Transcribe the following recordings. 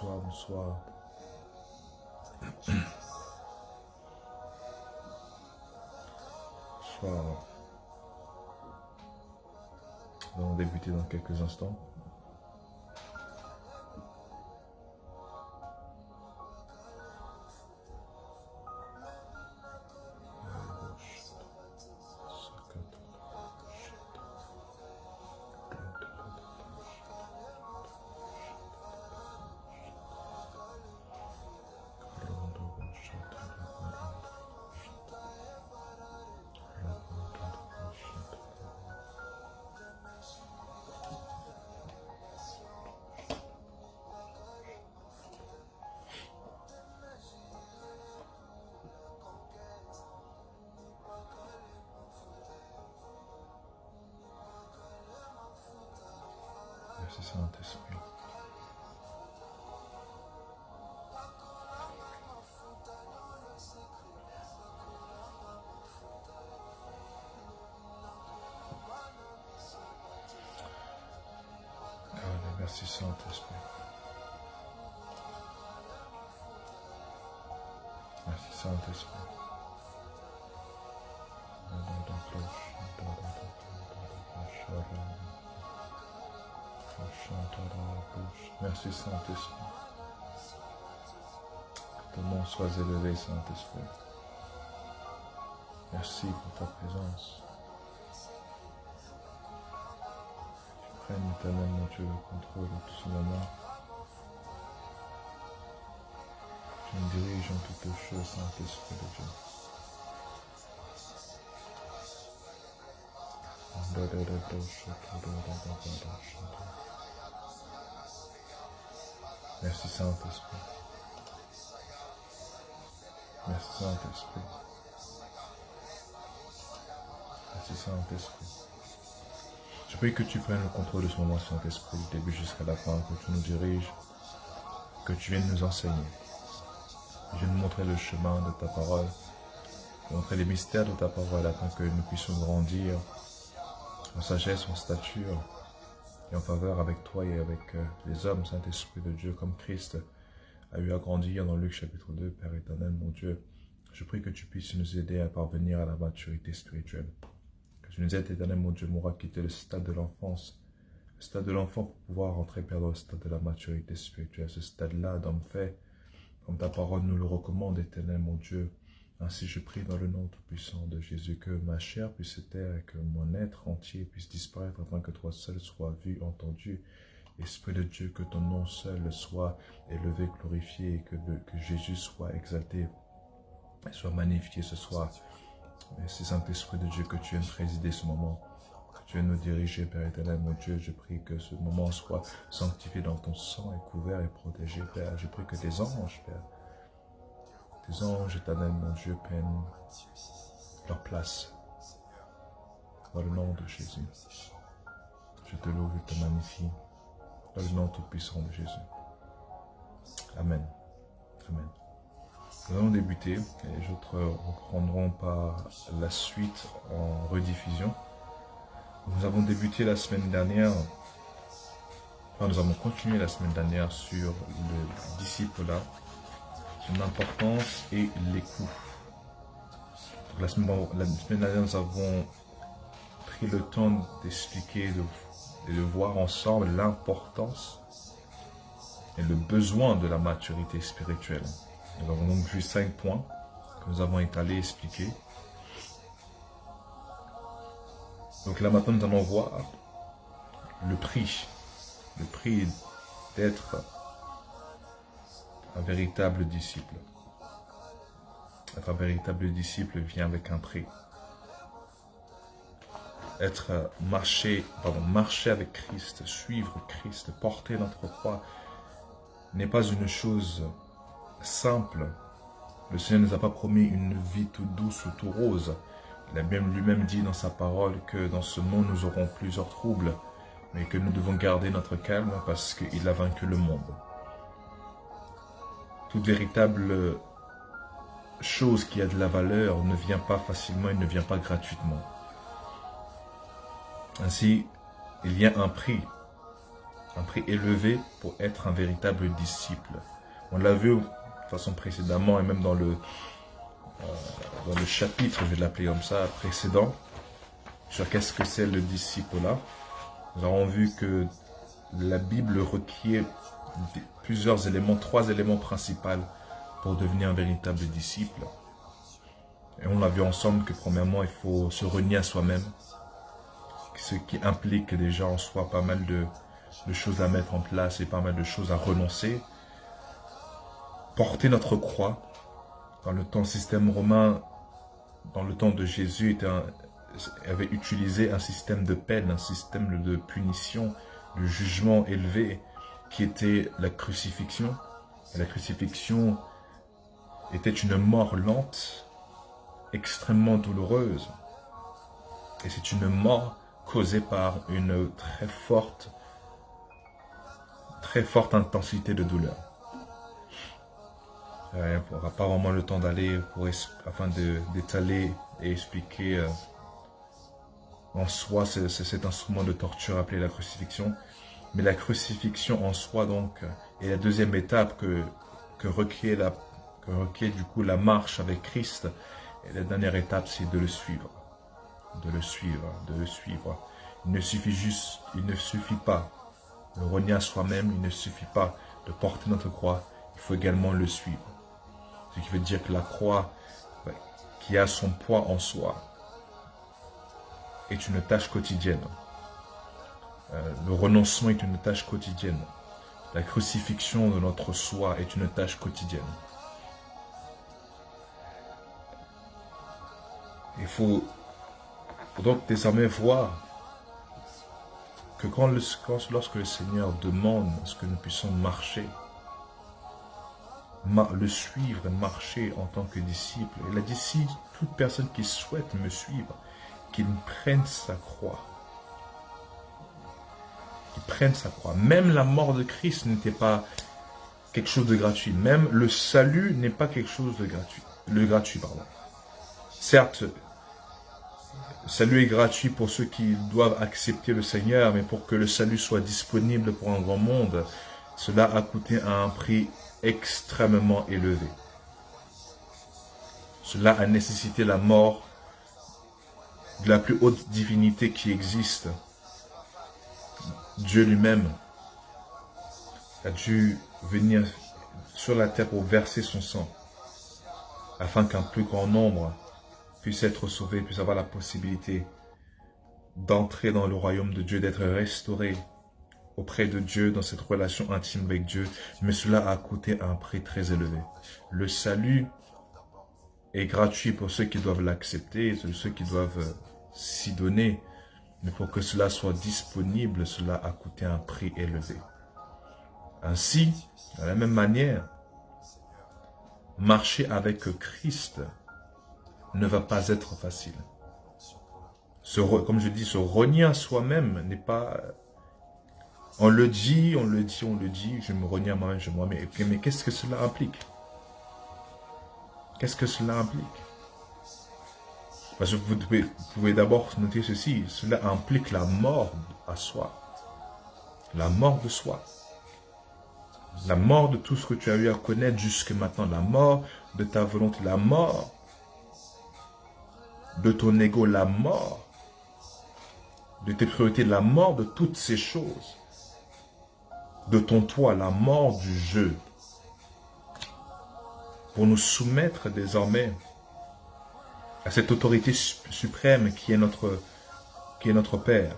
Bonsoir, bonsoir. Bonsoir. Nous allons débuter dans quelques instants. Merci Saint-Esprit. Merci Saint-Esprit. Merci Saint-Esprit. Merci Saint-Esprit. Que ton nom soit élevé, Saint-Esprit. Merci pour ta présence. Tu prennes éternel, mon Dieu, le contrôle de tout ce moment. Tu me diriges en toutes choses, Saint-Esprit de Dieu. Merci Saint-Esprit. Merci Saint-Esprit. Merci Saint-Esprit. Je prie que tu prennes le contrôle de ce moment, Saint-Esprit, du début jusqu'à la fin, que tu nous diriges, que tu viennes nous enseigner. Je vais nous montrer le chemin de ta parole, montrer les mystères de ta parole afin que nous puissions grandir en sagesse, en stature et en faveur avec toi et avec les hommes, Saint-Esprit de Dieu, comme Christ a eu à grandir dans Luc chapitre 2, Père éternel, mon Dieu. Je prie que tu puisses nous aider à parvenir à la maturité spirituelle. Que tu nous aides, éternel, mon Dieu, à quitter le stade de l'enfance. Le stade de l'enfant pour pouvoir entrer, Père, dans le stade de la maturité spirituelle. Ce stade-là, d'homme fait, comme ta parole nous le recommande, éternel, mon Dieu. Ainsi, je prie dans le nom tout-puissant de Jésus que ma chair puisse se taire et que mon être entier puisse disparaître afin que toi seul sois vu, entendu. Esprit de Dieu, que ton nom seul soit élevé, glorifié et que Jésus soit exalté et soit magnifié ce soir. Merci Saint-Esprit de Dieu que tu viennes présider ce moment, que tu viennes nous diriger, Père éternel, mon Dieu. Je prie que ce moment soit sanctifié dans ton sang et couvert et protégé, Père. Je prie que tes anges, Père, tes anges éternels, mon Dieu, prennent leur place dans le nom de Jésus. Je te loue et te magnifie dans le nom tout-puissant de Jésus. Amen. Amen. Nous allons débuter et les autres reprendront par la suite en rediffusion. Nous avons débuté la semaine dernière, nous avons continué la semaine dernière sur le disciple-là, son importance et les coûts. Donc la semaine dernière, nous avons pris le temps d'expliquer et de voir ensemble l'importance et le besoin de la maturité spirituelle. Nous avons donc vu 5 points que nous avons étalés, expliqués. Donc là maintenant nous allons voir le prix d'être un véritable disciple. Être un véritable disciple vient avec un prix. Marcher avec Christ, suivre Christ, porter notre croix n'est pas une chose simple. Le Seigneur ne nous a pas promis une vie toute douce ou tout rose. Il a même lui-même dit dans sa parole que dans ce monde nous aurons plusieurs troubles, mais que nous devons garder notre calme parce qu'il a vaincu le monde. Toute véritable chose qui a de la valeur ne vient pas facilement et ne vient pas gratuitement. Ainsi, il y a un prix un prix élevé pour être un véritable disciple. On l'a vu de façon précédemment et même dans le chapitre, je vais l'appeler comme ça, précédent, sur qu'est-ce que c'est le disciple-là. Nous avons vu que la Bible requiert plusieurs éléments, 3 éléments principaux pour devenir un véritable disciple. Et on a vu ensemble que premièrement, il faut se renier à soi-même, ce qui implique déjà en soi pas mal de choses à mettre en place et pas mal de choses à renoncer. Porter notre croix. Dans le temps système romain, dans le temps de Jésus, avait utilisé un système de peine, un système de punition, de jugement élevé, qui était la crucifixion. Et la crucifixion était une mort lente, extrêmement douloureuse. Et c'est une mort causée par une très forte intensité de douleur. On n'aura pas vraiment le temps d'aller afin d'étaler et expliquer en soi cet instrument de torture appelé la crucifixion. Mais la crucifixion en soi donc est la deuxième étape que requiert du coup la marche avec Christ. Et la dernière étape, c'est de le suivre. De le suivre, de le suivre. Il ne suffit pas de renier à soi-même, il ne suffit pas de porter notre croix, il faut également le suivre. Ce qui veut dire que la croix, qui a son poids en soi, est une tâche quotidienne. Le renoncement est une tâche quotidienne. La crucifixion de notre soi est une tâche quotidienne. Il faut donc désormais voir que lorsque le Seigneur demande à ce que nous puissions marcher, le suivre et marcher en tant que disciple, il a dit si toute personne qui souhaite me suivre, qu'il prenne sa croix. Qu'il prenne sa croix. Même la mort de Christ n'était pas quelque chose de gratuit. Même le salut n'est pas quelque chose de gratuit. Certes, le salut est gratuit pour ceux qui doivent accepter le Seigneur, mais pour que le salut soit disponible pour un grand monde, cela a coûté un prix extrêmement élevé. Cela a nécessité la mort de la plus haute divinité qui existe. Dieu lui-même a dû venir sur la terre pour verser son sang, afin qu'un plus grand nombre puisse être sauvé, puisse avoir la possibilité d'entrer dans le royaume de Dieu, d'être restauré auprès de Dieu, dans cette relation intime avec Dieu. Mais cela a coûté un prix très élevé. Le salut est gratuit pour ceux qui doivent l'accepter, ceux qui doivent s'y donner. Mais pour que cela soit disponible, cela a coûté un prix élevé. Ainsi, de la même manière, marcher avec Christ ne va pas être facile. Comme je dis, se renier à soi-même n'est pas... On le dit, je me renie à moi-même, mais qu'est-ce que cela implique? Qu'est-ce que cela implique? Parce que vous pouvez d'abord noter ceci, cela implique la mort à soi. La mort de soi. La mort de tout ce que tu as eu à connaître jusque maintenant. La mort de ta volonté, la mort de ton ego, la mort de tes priorités, la mort de toutes ces choses. De ton toi, la mort du jeu. Pour nous soumettre désormais à cette autorité suprême qui est notre Père,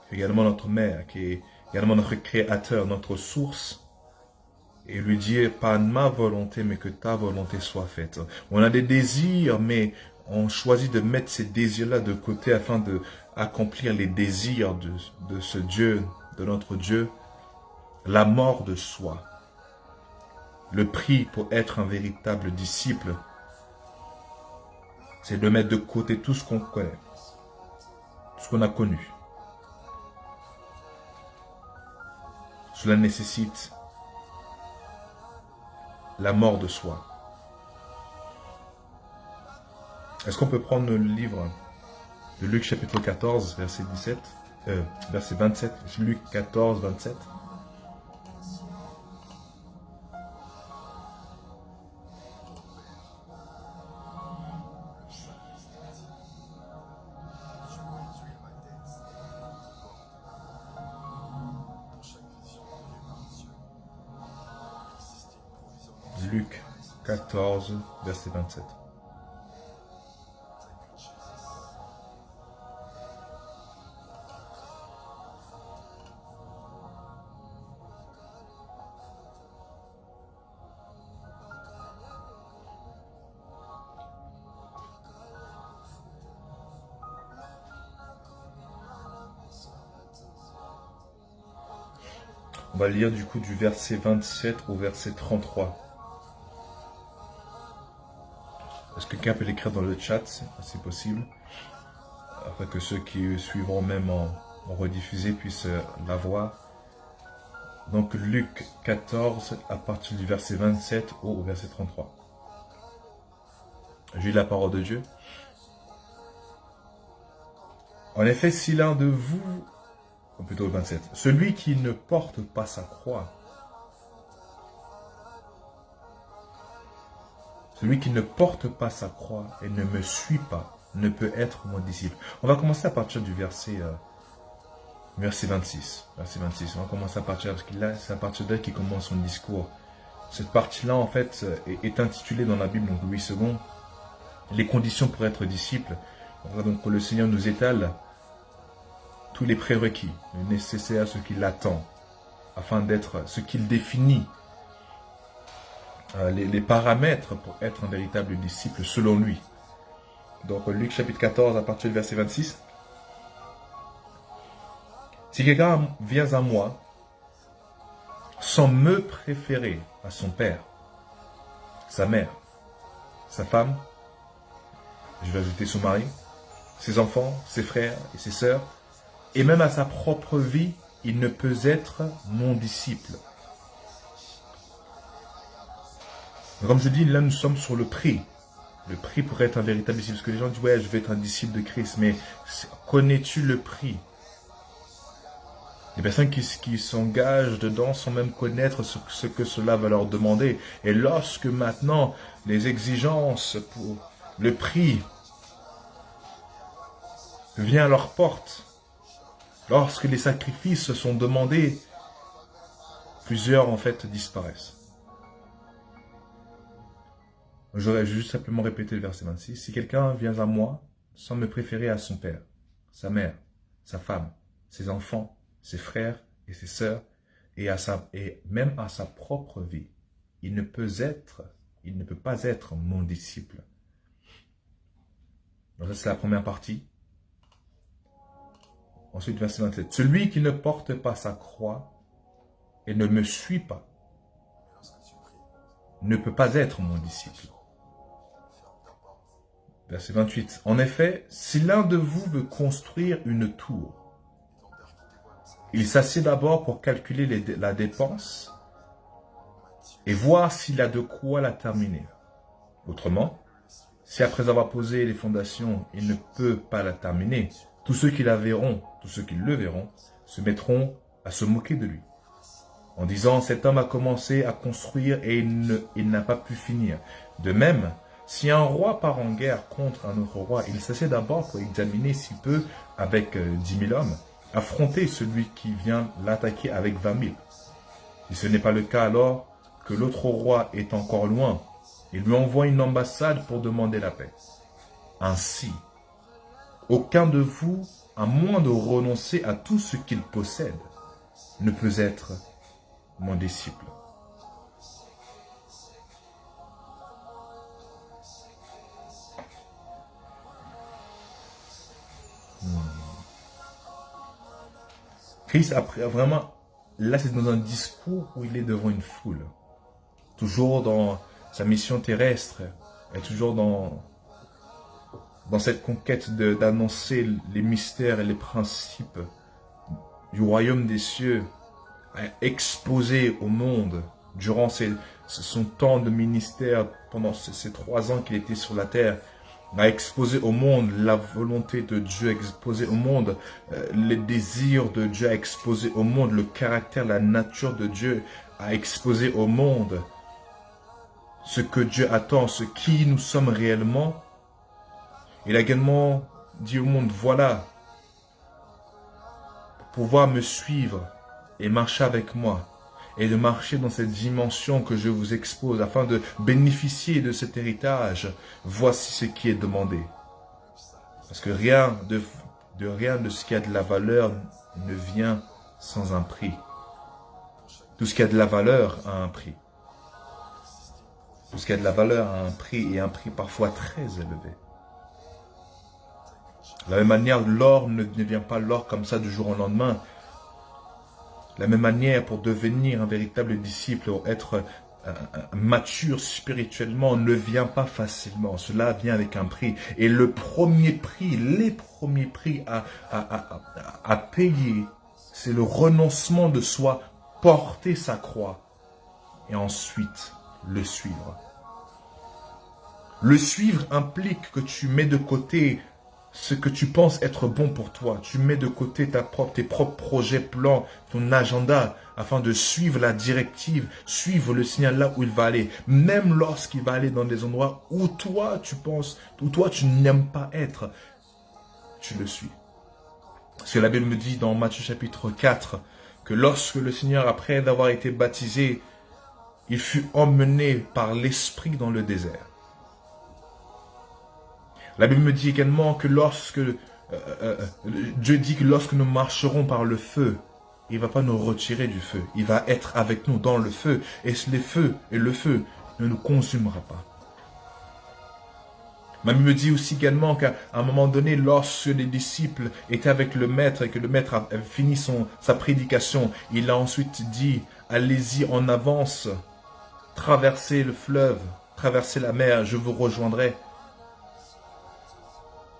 qui est également notre Mère, qui est également notre Créateur, notre source, et lui dire, pas ma volonté, mais que ta volonté soit faite. On a des désirs, mais on choisit de mettre ces désirs-là de côté afin d'accomplir les désirs de ce Dieu, de notre Dieu. La mort de soi. Le prix pour être un véritable disciple, c'est de mettre de côté tout ce qu'on connaît, tout ce qu'on a connu. Cela nécessite la mort de soi. Est-ce qu'on peut prendre le livre de Luc chapitre 14, verset 17? verset 27, Luc 14, 27. Luc 14, verset 27. On va lire du coup du verset 27 au verset 33. Est-ce que quelqu'un peut l'écrire dans le chat, si possible, afin que ceux qui suivront même en rediffusé puissent la voir. Donc Luc 14 à partir du verset 27 au verset 33. J'ai la parole de Dieu. En effet, si l'un de vous, ou plutôt le 27, celui qui ne porte pas sa croix, celui qui ne porte pas sa croix et ne me suit pas, ne peut être mon disciple. On va commencer à partir du verset 26. Verset 26. On va commencer à partir, parce que là, c'est à partir de là qu'il commence son discours. Cette partie-là, en fait, est intitulée dans la Bible, donc Louis II, les conditions pour être disciple. Donc le Seigneur nous étale tous les prérequis nécessaires, ce qu'il attend, afin d'être ce qu'il définit, les paramètres pour être un véritable disciple selon lui. Donc Luc chapitre 14 à partir du verset 26. Si quelqu'un vient à moi sans me préférer à son père, sa mère, sa femme, je vais ajouter son mari, ses enfants, ses frères et ses sœurs, et même à sa propre vie, il ne peut être mon disciple. Comme je dis, là nous sommes sur le prix. Le prix pour être un véritable disciple. Parce que les gens disent, ouais, je vais être un disciple de Christ, mais connais-tu le prix? Les personnes qui s'engagent dedans sans même connaître ce que cela va leur demander. Et lorsque maintenant, les exigences pour le prix viennent à leur porte, lorsque les sacrifices sont demandés, plusieurs en fait disparaissent. J'aurais juste simplement répété le verset 26. Si quelqu'un vient à moi sans me préférer à son père, sa mère, sa femme, ses enfants, ses frères et ses sœurs, et même à sa propre vie, il ne peut pas être mon disciple. Donc ça c'est la première partie. Ensuite, verset 27. Celui qui ne porte pas sa croix et ne me suit pas ne peut pas être mon disciple. Verset 28. En effet, si l'un de vous veut construire une tour, il s'assied d'abord pour calculer la dépense et voir s'il a de quoi la terminer. Autrement, si après avoir posé les fondations, il ne peut pas la terminer, tous ceux qui le verront, se mettront à se moquer de lui, en disant, cet homme a commencé à construire et il n'a pas pu finir. De même, si un roi part en guerre contre un autre roi, il s'assied d'abord pour examiner s'il peut, avec 10 000 hommes, affronter celui qui vient l'attaquer avec 20 000. Si ce n'est pas le cas, alors que l'autre roi est encore loin, il lui envoie une ambassade pour demander la paix. Ainsi, aucun de vous, à moins de renoncer à tout ce qu'il possède, ne peut être mon disciple. Christ, après, vraiment, là c'est dans un discours où il est devant une foule. Toujours dans sa mission terrestre, et toujours dans cette conquête d'annoncer les mystères et les principes du royaume des cieux, exposé au monde durant son temps de ministère, pendant ces 3 ans qu'il était sur la terre. à exposer au monde la volonté de Dieu, à exposer au monde les désirs de Dieu, à exposer au monde le caractère, la nature de Dieu, à exposer au monde ce que Dieu attend, ce qui nous sommes réellement. Il a également dit au monde, voilà, pour pouvoir me suivre et marcher avec moi, et de marcher dans cette dimension que je vous expose, afin de bénéficier de cet héritage, voici ce qui est demandé. Parce que rien de ce qui a de la valeur ne vient sans un prix. Tout ce qui a de la valeur a un prix. Tout ce qui a de la valeur a un prix, et un prix parfois très élevé. De la même manière, l'or ne devient pas l'or comme ça du jour au lendemain. De la même manière, pour devenir un véritable disciple, pour être mature spirituellement, ne vient pas facilement. Cela vient avec un prix. Et le premier prix, les premiers prix à payer, c'est le renoncement de soi, porter sa croix et ensuite le suivre. Le suivre implique que tu mets de côté ce que tu penses être bon pour toi. Tu mets de côté tes propres projets, plans, ton agenda, afin de suivre la directive, suivre le signal là où il va aller. Même lorsqu'il va aller dans des endroits où toi tu penses, où toi tu n'aimes pas être, tu le suis. Parce que la Bible me dit dans Matthieu chapitre 4, que lorsque le Seigneur, après avoir été baptisé, il fut emmené par l'Esprit dans le désert. La Bible me dit également que lorsque Dieu dit que lorsque nous marcherons par le feu, il ne va pas nous retirer du feu. Il va être avec nous dans le feu. Et le feu ne nous consumera pas. La Bible me dit aussi également qu'à un moment donné, lorsque les disciples étaient avec le maître et que le maître a fini sa prédication, il a ensuite dit, allez-y en avance, traversez le fleuve, traversez la mer, je vous rejoindrai.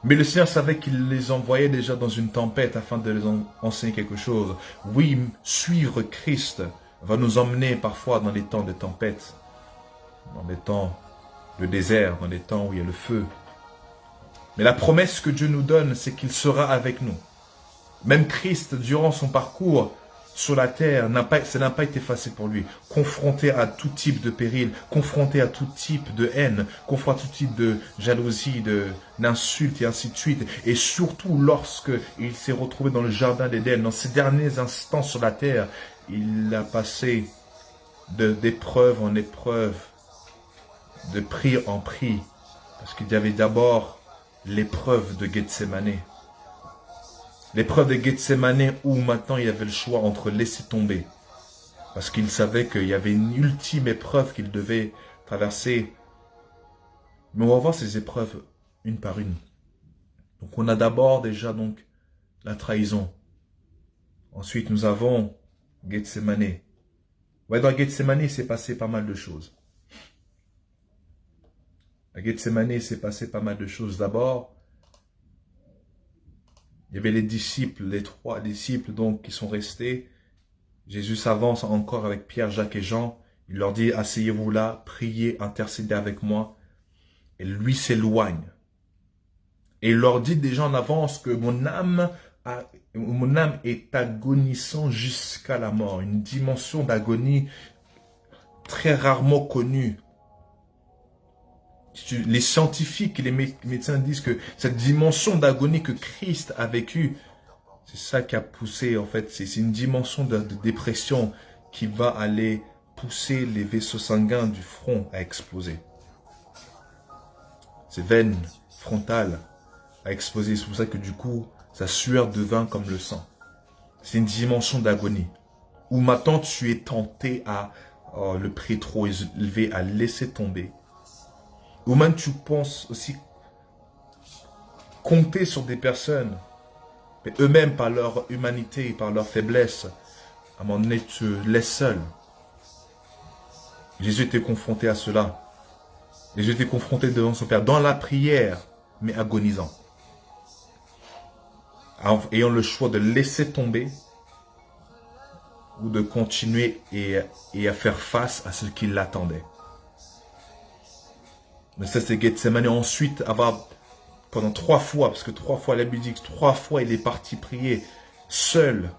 Mais le Seigneur savait qu'il les envoyait déjà dans une tempête afin de les enseigner quelque chose. Oui, suivre Christ va nous emmener parfois dans les temps de tempête, dans les temps de désert, dans les temps où il y a le feu. Mais la promesse que Dieu nous donne, c'est qu'il sera avec nous. Même Christ, durant son parcours sur la terre, ça n'a pas été facile pour lui. Confronté à tout type de péril, confronté à tout type de haine, confronté à tout type de jalousie, d'insultes et ainsi de suite. Et surtout lorsque il s'est retrouvé dans le jardin d'Éden, dans ses derniers instants sur la terre, il a passé d'épreuve en épreuve, de prix en prix. Parce qu'il y avait d'abord l'épreuve de Gethsémane. L'épreuve de Gethsémane où maintenant il y avait le choix entre laisser tomber. Parce qu'il savait qu'il y avait une ultime épreuve qu'il devait traverser. Mais on va voir ces épreuves une par une. Donc on a d'abord déjà donc la trahison. Ensuite nous avons Gethsémane. Ouais, dans Gethsémane il s'est passé pas mal de choses. À Gethsémane il s'est passé pas mal de choses. D'abord, il y avait les disciples, les 3 disciples donc qui sont restés. Jésus s'avance encore avec Pierre, Jacques et Jean. Il leur dit, asseyez-vous là, priez, intercédez avec moi. Et lui s'éloigne. Et il leur dit déjà en avance que mon âme est agonisant jusqu'à la mort. Une dimension d'agonie très rarement connue. Les scientifiques et les médecins disent que cette dimension d'agonie que Christ a vécue, c'est ça qui a poussé, en fait, c'est une dimension de dépression qui va aller pousser les vaisseaux sanguins du front à exploser. Ces veines frontales à exploser, c'est pour ça que du coup, sa sueur devint comme le sang. C'est une dimension d'agonie. Où maintenant tu es tenté à, le prix trop élevé, à laisser tomber. Ou même tu penses aussi compter sur des personnes, mais eux-mêmes par leur humanité, par leur faiblesse, à un moment donné te laissent seul. Jésus était confronté à cela. Jésus était confronté devant son Père, dans la prière, mais agonisant. Ayant le choix de laisser tomber ou de continuer et à faire face à ce qui l'attendait. Mais ça, c'est Gethsémane. Ensuite, avoir pendant 3 fois, parce que 3 fois, la Bible dit que 3 fois, il est parti prier seul,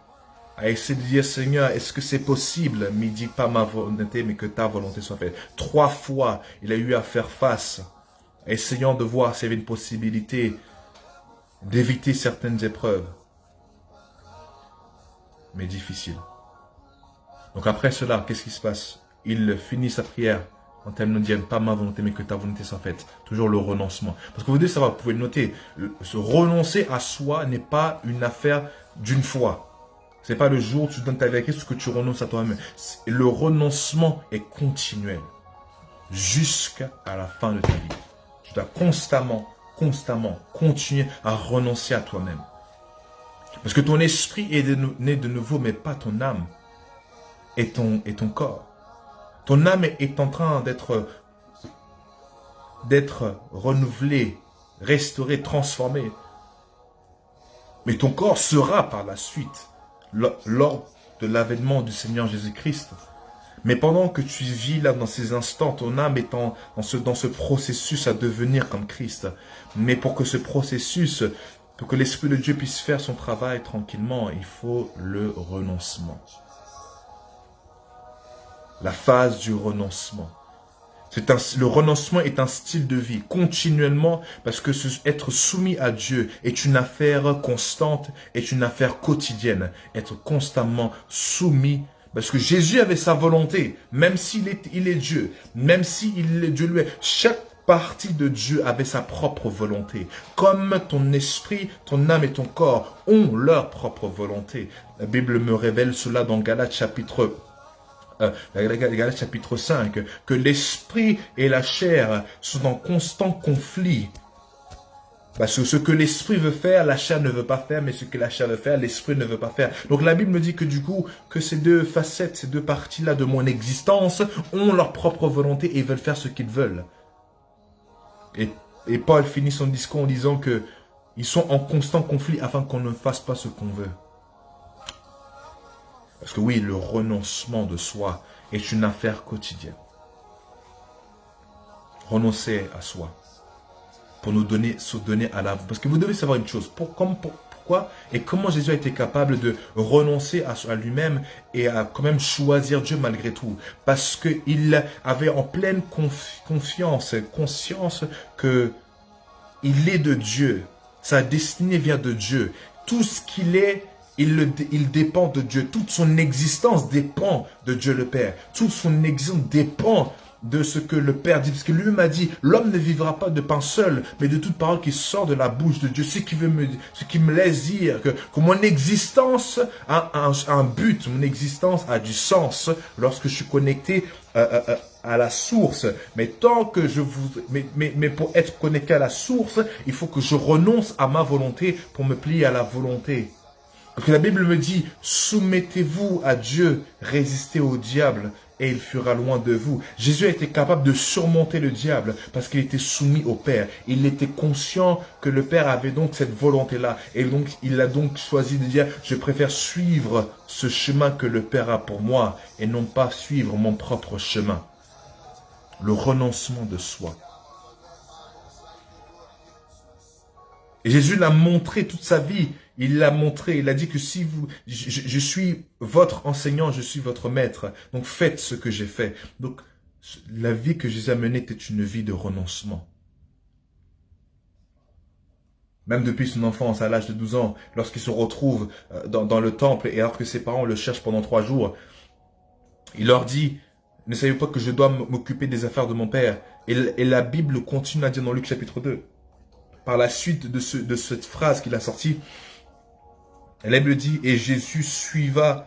à essayer de dire, Seigneur, est-ce que c'est possible? Mais il dit pas ma volonté, mais que ta volonté soit faite. 3 fois, il a eu à faire face, essayant de voir s'il y avait une possibilité d'éviter certaines épreuves. Mais difficile. Donc après cela, qu'est-ce qui se passe? Il finit sa prière en termes de dire pas ma volonté, mais que ta volonté soit faite. Toujours le renoncement. Parce que vous devez savoir, vous pouvez le noter, se renoncer à soi n'est pas une affaire d'une fois. C'est pas le jour où tu donnes ta vie à Christ que tu renonces à toi-même. Le renoncement est continuel. Jusqu'à la fin de ta vie. Tu dois constamment continuer à renoncer à toi-même. Parce que ton esprit est né de nouveau, mais pas ton âme et ton corps. Ton âme est en train d'être renouvelé, restauré, transformé. Mais ton corps sera par la suite, lors de l'avènement du Seigneur Jésus-Christ. Mais pendant que tu vis là dans ces instants, ton âme est dans ce processus à devenir comme Christ. Mais pour que ce processus, pour que l'Esprit de Dieu puisse faire son travail tranquillement, il faut le renoncement. La phase du renoncement. Le renoncement est un style de vie, continuellement, parce que être soumis à Dieu est une affaire constante, est une affaire quotidienne. Être constamment soumis, parce que Jésus avait sa volonté, même s'il est Dieu, même s'il est Dieu lui-même. Chaque partie de Dieu avait sa propre volonté. Comme ton esprit, ton âme et ton corps ont leur propre volonté. La Bible me révèle cela dans Galates chapitre 5, que l'esprit et la chair sont en constant conflit. Parce que ce que l'esprit veut faire, la chair ne veut pas faire, mais ce que la chair veut faire, l'esprit ne veut pas faire. Donc la Bible me dit que du coup, que ces deux facettes, ces deux parties-là de mon existence ont leur propre volonté et veulent faire ce qu'ils veulent. Et Paul finit son discours en disant que ils sont en constant conflit afin qu'on ne fasse pas ce qu'on veut. Parce que oui, le renoncement de soi est une affaire quotidienne. Renoncer à soi. Pour se donner à la... Parce que vous devez savoir une chose. Pourquoi et comment Jésus a été capable de renoncer à lui-même et à quand même choisir Dieu malgré tout. Parce qu'il avait en pleine conscience que il est de Dieu. Sa destinée vient de Dieu. Tout ce qu'il est, il dépend de Dieu. Toute son existence dépend de Dieu le Père. Toute son existence dépend de ce que le Père dit. Parce que lui m'a dit, l'homme ne vivra pas de pain seul, mais de toute parole qui sort de la bouche de Dieu. Ce qui me laisse dire que mon existence a un but, mon existence a du sens lorsque je suis connecté à la source. Mais tant que mais pour être connecté à la source, il faut que je renonce à ma volonté pour me plier à la volonté. Parce que la Bible me dit, soumettez-vous à Dieu, résistez au diable et il fuira loin de vous. Jésus a été capable de surmonter le diable parce qu'il était soumis au Père. Il était conscient que le Père avait donc cette volonté-là. Et donc, il a donc choisi de dire, je préfère suivre ce chemin que le Père a pour moi et non pas suivre mon propre chemin. Le renoncement de soi. Et Jésus l'a montré toute sa vie. Il l'a montré, il a dit que si je suis votre enseignant, je suis votre maître. Donc faites ce que j'ai fait. Donc la vie que Jésus a menée était une vie de renoncement. Même depuis son enfance, à l'âge de 12 ans, lorsqu'il se retrouve dans le temple et alors que ses parents le cherchent pendant 3 jours, il leur dit, ne savez-vous pas que je dois m'occuper des affaires de mon père? Et la Bible continue à dire dans Luc chapitre 2. Par la suite de cette phrase qu'il a sortie, la Bible dit, et Jésus suivit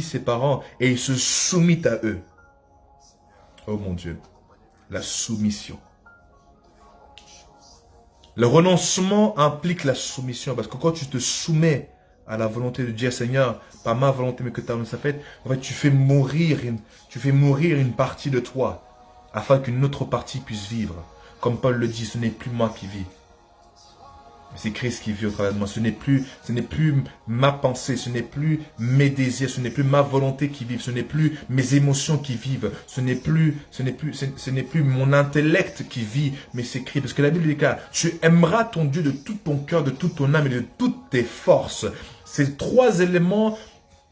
ses parents et il se soumit à eux. Oh mon Dieu, la soumission. Le renoncement implique la soumission parce que quand tu te soumets à la volonté de Dieu, Seigneur, pas ma volonté mais que ta volonté soit faite, en fait tu fais mourir une partie de toi afin qu'une autre partie puisse vivre. Comme Paul le dit, ce n'est plus moi qui vis. C'est Christ qui vit au travers de moi. Ce n'est plus ma pensée, ce n'est plus mes désirs, ce n'est plus ma volonté qui vive, ce n'est plus mes émotions qui vivent, ce n'est plus mon intellect qui vit, mais c'est Christ. Parce que la Bible dit que tu aimeras ton Dieu de tout ton cœur, de toute ton âme et de toutes tes forces. Ces trois éléments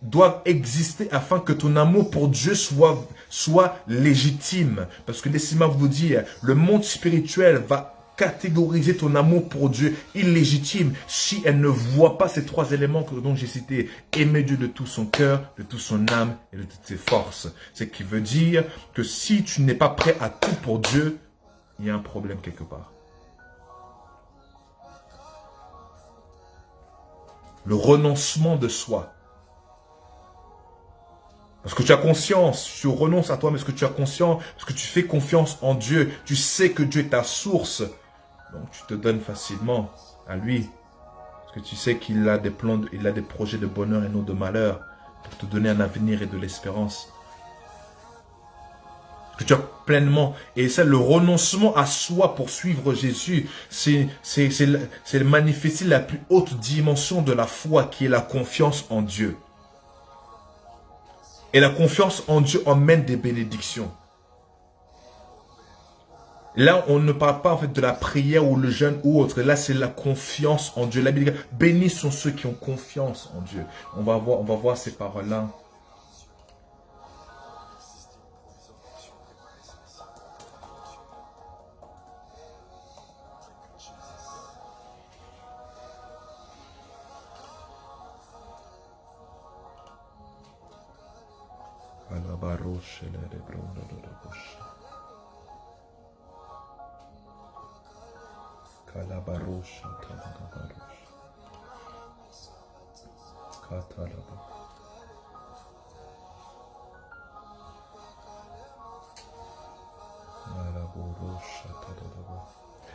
doivent exister afin que ton amour pour Dieu soit légitime. Parce que laissez-moi vous dire, le monde spirituel va catégoriser ton amour pour Dieu illégitime si elle ne voit pas ces trois éléments dont j'ai cité. Aimer Dieu de tout son cœur, de toute son âme et de toutes ses forces. Ce qui veut dire que si tu n'es pas prêt à tout pour Dieu, il y a un problème quelque part. Le renoncement de soi. Parce que tu as conscience, tu renonces à toi, mais est-ce que tu as conscience, parce que tu fais confiance en Dieu, tu sais que Dieu est ta source. Donc tu te donnes facilement à lui. Parce que tu sais qu'il a des plans, il a des projets de bonheur et non de malheur. Pour te donner un avenir et de l'espérance. Que tu as pleinement. Et ça, le renoncement à soi pour suivre Jésus, c'est manifester la plus haute dimension de la foi qui est la confiance en Dieu. Et la confiance en Dieu emmène des bénédictions. Là, on ne parle pas en fait de la prière ou le jeûne ou autre. Là, c'est la confiance en Dieu. La Bible dit, bénis sont ceux qui ont confiance en Dieu. On va voir ces paroles-là.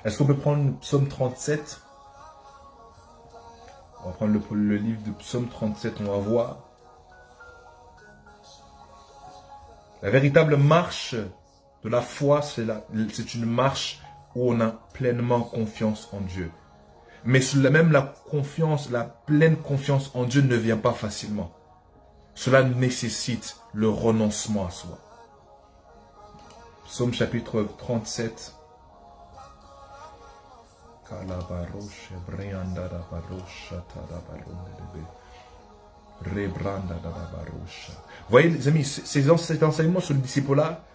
Est-ce qu'on peut prendre le psaume 37? On va prendre le livre de psaume 37, on va voir. La véritable marche de la foi, c'est une marche où on a pleinement confiance en Dieu. Mais même la pleine confiance en Dieu ne vient pas facilement. Cela nécessite le renoncement à soi. Psaume chapitre 37. Voyez les amis, cet enseignement sur le disciple-là,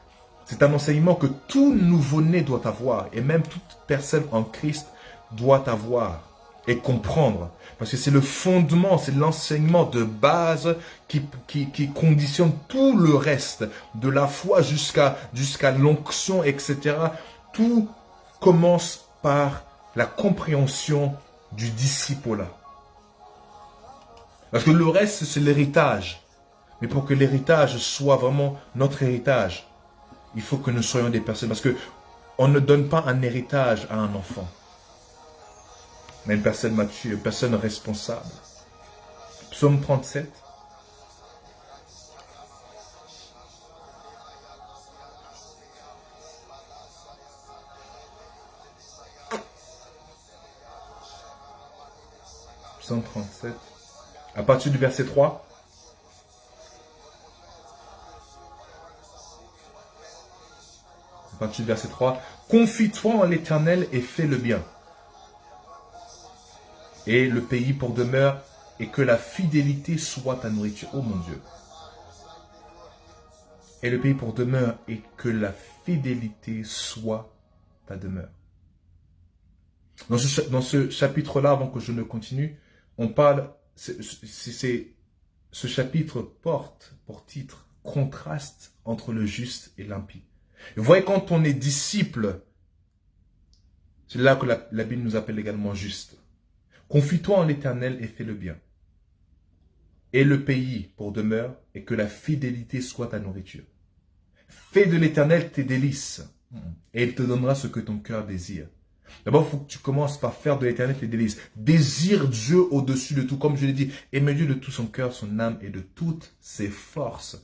c'est un enseignement que tout nouveau-né doit avoir, et même toute personne en Christ doit avoir et comprendre. Parce que c'est le fondement, c'est l'enseignement de base qui conditionne tout le reste, de la foi jusqu'à l'onction, etc. Tout commence par la compréhension du disciple-là. Parce que le reste, c'est l'héritage. Mais pour que l'héritage soit vraiment notre héritage, il faut que nous soyons des personnes. Parce qu'on ne donne pas un héritage à un enfant, mais une personne mature, une personne responsable. Psaume 37. Psaume 37. À partir du verset 3. À partir du verset 3. Confie-toi en l'Éternel et fais le bien. Et le pays pour demeure, et que la fidélité soit ta nourriture. Oh mon Dieu. Et le pays pour demeure, et que la fidélité soit ta demeure. Dans ce chapitre-là, avant que je ne continue, on parle, ce chapitre porte pour titre « Contraste entre le juste et l'impie ». Vous voyez, quand on est disciple, c'est là que la Bible nous appelle également juste. Confie-toi en l'Éternel et fais le bien. Et le pays pour demeure, et que la fidélité soit ta nourriture. Fais de l'Éternel tes délices, et il te donnera ce que ton cœur désire. D'abord, il faut que tu commences par faire de l'Éternel tes délices. Désire Dieu au-dessus de tout. Comme je l'ai dit, aime Dieu de tout son cœur, son âme et de toutes ses forces.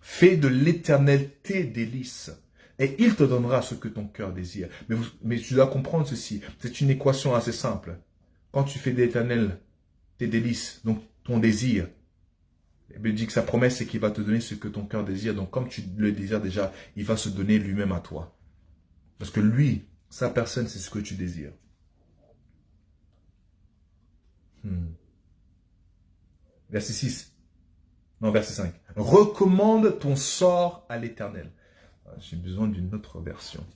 Fais de l'Éternel tes délices. Et il te donnera ce que ton cœur désire. Mais tu dois comprendre ceci. C'est une équation assez simple. quand tu fais de l'Éternel tes délices, donc ton désir, la Bible dit que sa promesse, c'est qu'il va te donner ce que ton cœur désire. Donc, comme tu le désires déjà, il va se donner lui-même à toi. Parce que lui, sa personne, c'est ce que tu désires. Verset 6. Non, verset 5. Recommande ton sort à l'Éternel. J'ai besoin d'une autre version.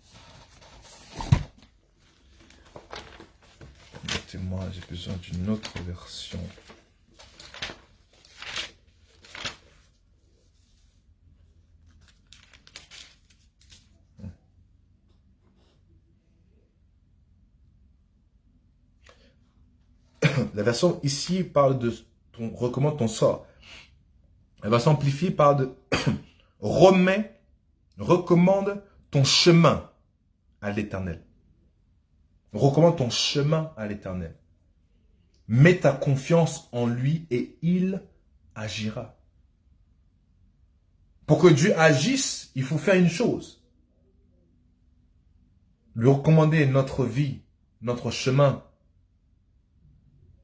Mettez-moi, j'ai besoin d'une autre version. La version ici parle de recommande ton sort. La version amplifiée parle de recommande ton chemin à l'Éternel. Recommande ton chemin à l'Éternel. Mets ta confiance en lui et il agira. Pour que Dieu agisse, il faut faire une chose. Lui recommander notre vie, notre chemin.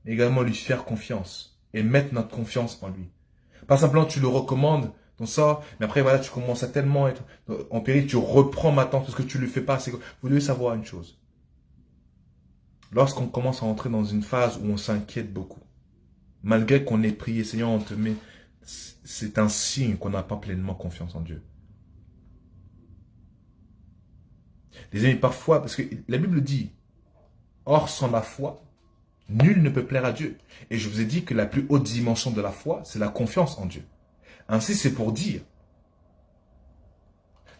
Également lui faire confiance et mettre notre confiance en lui. Pas simplement tu le recommandes, ton sort, mais après voilà, tu commences à tellement être en péril, tu reprends maintenant tout ce que tu ne le fais pas. Vous devez savoir une chose. Lorsqu'on commence à entrer dans une phase où on s'inquiète beaucoup, malgré qu'on ait prié, Seigneur, on te met, c'est un signe qu'on n'a pas pleinement confiance en Dieu. Les amis, parfois, parce que la Bible dit, or sans la foi, nul ne peut plaire à Dieu. Et je vous ai dit que la plus haute dimension de la foi, c'est la confiance en Dieu. Ainsi, c'est pour dire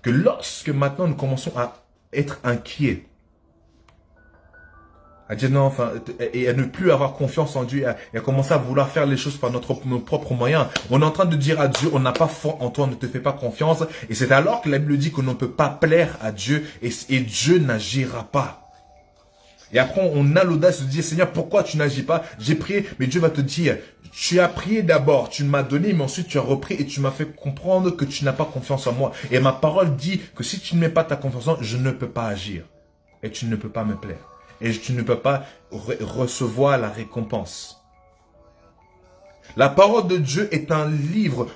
que lorsque maintenant nous commençons à être inquiets, à dire non, enfin, et à ne plus avoir confiance en Dieu, et à commencer à vouloir faire les choses par nos propres moyens, on est en train de dire à Dieu, on n'a pas foi en toi, on ne te fait pas confiance, et c'est alors que la Bible dit qu'on ne peut pas plaire à Dieu, et Dieu n'agira pas. Et après, on a l'audace de dire, Seigneur, pourquoi tu n'agis pas? J'ai prié, mais Dieu va te dire, tu as prié d'abord, tu m'as donné, mais ensuite tu as repris et tu m'as fait comprendre que tu n'as pas confiance en moi. Et ma parole dit que si tu ne mets pas ta confiance en moi, je ne peux pas agir. Et tu ne peux pas me plaire. Et tu ne peux pas recevoir la récompense. La parole de Dieu est un livre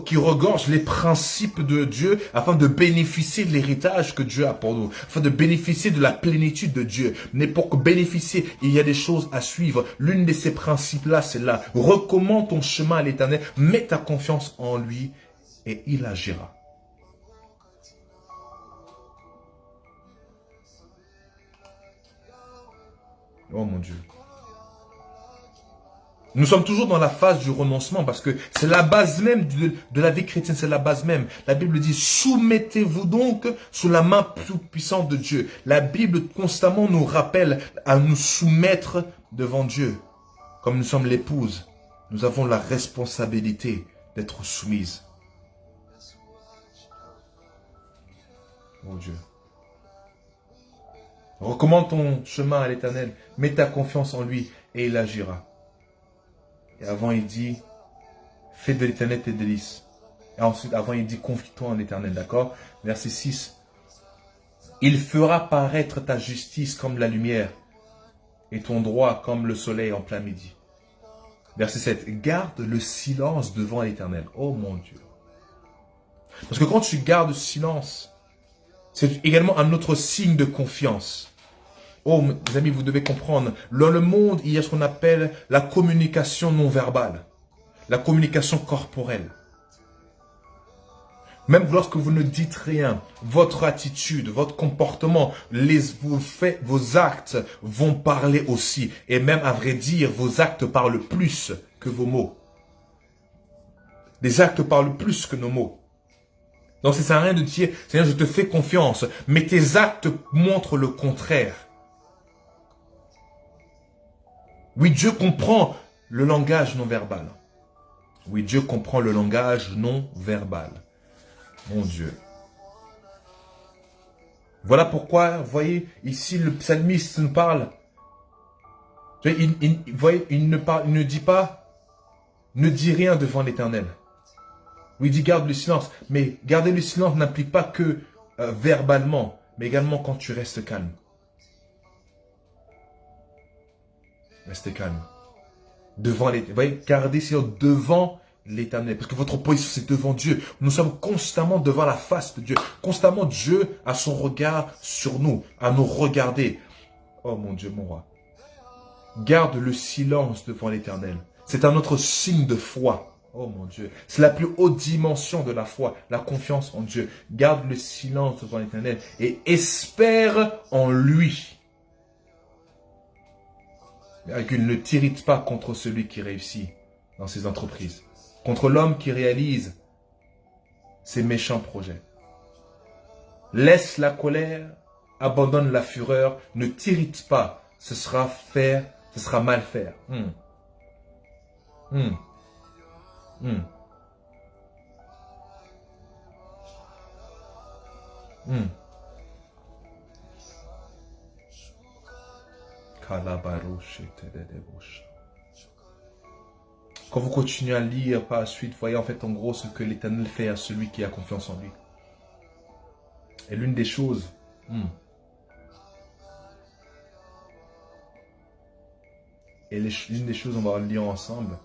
qui regorge les principes de Dieu afin de bénéficier de l'héritage que Dieu a pour nous, afin de bénéficier de la plénitude de Dieu. Mais pour bénéficier, il y a des choses à suivre. L'une de ces principes-là, c'est là. Recommande ton chemin à l'Éternel, mets ta confiance en lui et il agira. Oh mon Dieu. Nous sommes toujours dans la phase du renoncement parce que c'est la base même de la vie chrétienne, c'est la base même. La Bible dit, soumettez-vous donc sous la main plus puissante de Dieu. La Bible constamment nous rappelle à nous soumettre devant Dieu. Comme nous sommes l'épouse, nous avons la responsabilité d'être soumises. Oh Dieu. Recommande ton chemin à l'Éternel, mets ta confiance en lui et il agira. Et avant, il dit, fais de l'Éternel tes délices. Et ensuite, avant, il dit, confie-toi en l'Éternel, d'accord? Verset 6. Il fera paraître ta justice comme la lumière et ton droit comme le soleil en plein midi. Verset 7. Garde le silence devant l'Éternel. Oh mon Dieu. Parce que quand tu gardes le silence, c'est également un autre signe de confiance. Oh, mes amis, vous devez comprendre, dans le monde, il y a ce qu'on appelle la communication non verbale, la communication corporelle. Même lorsque vous ne dites rien, votre attitude, votre comportement, vos actes vont parler aussi. Et même, à vrai dire, vos actes parlent plus que vos mots. Les actes parlent plus que nos mots. Donc, ça ne sert à rien de dire, Seigneur, je te fais confiance, mais tes actes montrent le contraire. Oui, Dieu comprend le langage non verbal. Oui, Dieu comprend le langage non verbal. Mon Dieu. Voilà pourquoi, vous voyez, ici le psalmiste nous parle. Il ne dit pas, ne dis rien devant l'Éternel. Oui, il dit garde le silence. Mais garder le silence n'implique pas que verbalement, mais également quand tu restes calme. Restez calme. Devant les, vous voyez, gardez Seigneur devant l'Éternel. Parce que votre position, c'est devant Dieu. Nous sommes constamment devant la face de Dieu. Constamment, Dieu a son regard sur nous, à nous regarder. Oh mon Dieu, mon roi. Garde le silence devant l'Éternel. C'est un autre signe de foi. Oh mon Dieu. C'est la plus haute dimension de la foi, la confiance en Dieu. Garde le silence devant l'Éternel et espère en lui. Il ne t'irrite pas contre celui qui réussit dans ses entreprises. Contre l'homme qui réalise ses méchants projets. Laisse la colère, abandonne la fureur, ne t'irrite pas. Ce sera mal faire. Quand vous continuez à lire par la suite, voyez en fait en gros ce que l'Éternel fait à celui qui a confiance en lui. Et l'une des choses, on va le lire ensemble.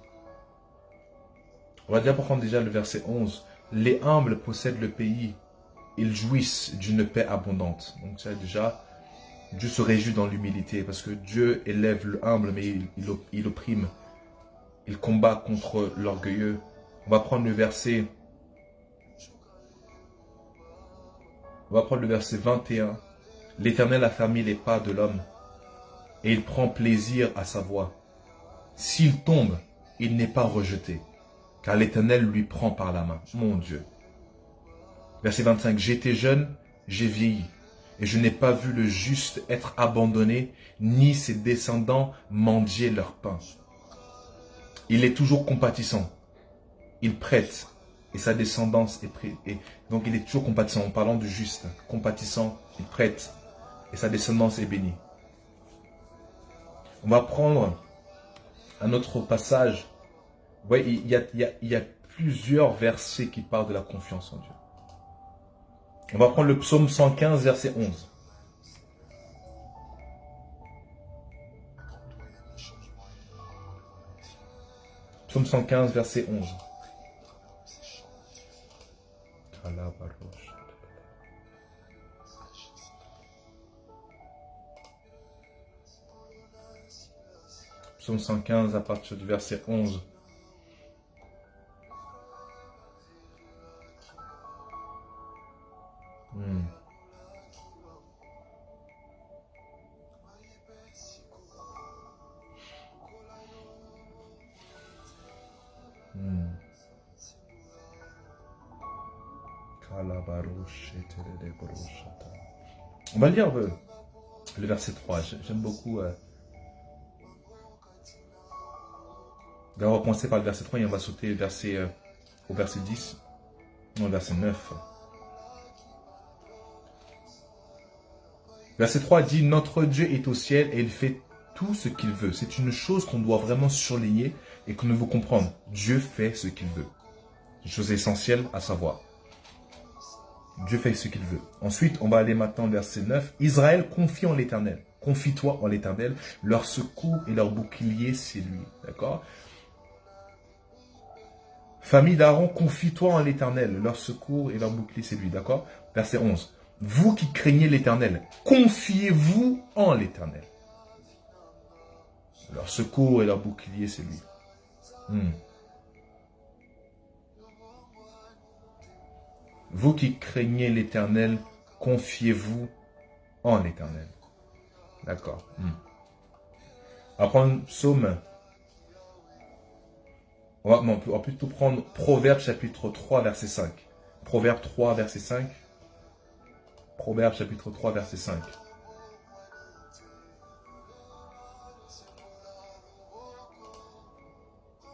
On va déjà prendre déjà le verset 11. Les humbles possèdent le pays, ils jouissent d'une paix abondante. Donc ça déjà, Dieu se réjouit dans l'humilité parce que Dieu élève le humble mais il opprime. Il combat contre l'orgueilleux. On va prendre le verset 21. L'Éternel a fermé les pas de l'homme et il prend plaisir à sa voix. S'il tombe, il n'est pas rejeté, car l'Éternel lui prend par la main. Mon Dieu. Verset 25. J'étais jeune, j'ai vieilli, et je n'ai pas vu le juste être abandonné, ni ses descendants mendier leur pain. Il est toujours compatissant. Il prête, et sa descendance est prête. Donc il est toujours compatissant, en parlant du juste. Compatissant, il prête, et sa descendance est bénie. On va prendre un autre passage. Vous voyez, il y a plusieurs versets qui parlent de la confiance en Dieu. On va prendre le psaume 115, verset 11. Psaume 115, verset 11. Psaume 115 à partir du verset 11. On va lire le verset 3. J'aime beaucoup. On va commencer par le verset 3 et on va sauter au verset 10. Non, au verset 9. Verset 3 dit, notre Dieu est au ciel et il fait tout ce qu'il veut. C'est une chose qu'on doit vraiment surligner et que nous devons comprendre. Dieu fait ce qu'il veut. Une chose essentielle à savoir. Dieu fait ce qu'il veut. Ensuite, on va aller maintenant au verset 9. Israël, confie en l'Éternel. Confie-toi en l'Éternel. Leur secours et leur bouclier, c'est lui. D'accord? Famille d'Aaron, confie-toi en l'Éternel. Leur secours et leur bouclier, c'est lui. D'accord? Verset 11. Vous qui craignez l'Éternel, confiez-vous en l'Éternel. Leur secours et leur bouclier, c'est lui. Vous qui craignez l'Éternel, confiez-vous en l'Éternel. D'accord. On va prendre Psaume. On va plutôt prendre Proverbe chapitre 3, verset 5. Proverbe 3, verset 5. Proverbe chapitre 3, verset 5.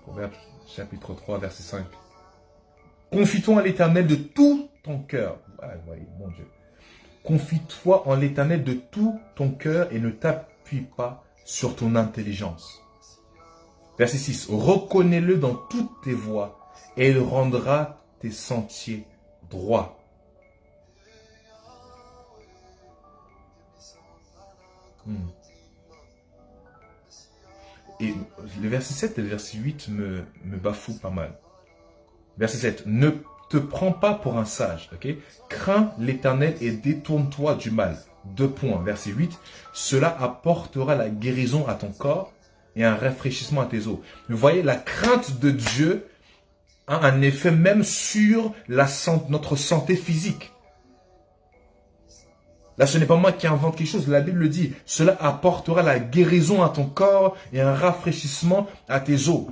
Proverbe chapitre 3, verset 5. Confie-toi en l'Éternel de tout ton cœur. Mon Dieu. Confie-toi en l'Éternel de tout ton cœur et ne t'appuie pas sur ton intelligence. Verset 6. Reconnais-le dans toutes tes voies et il rendra tes sentiers droits. et le verset 7 et le verset 8 me bafouent pas mal. Verset 7, ne te prends pas pour un sage, ok? Crains l'Éternel et détourne-toi du mal. 2 points. Verset 8, cela apportera la guérison à ton corps et un rafraîchissement à tes os. Vous voyez, la crainte de Dieu a un effet même sur notre santé physique. Là, ce n'est pas moi qui invente quelque chose. La Bible le dit. Cela apportera la guérison à ton corps et un rafraîchissement à tes os.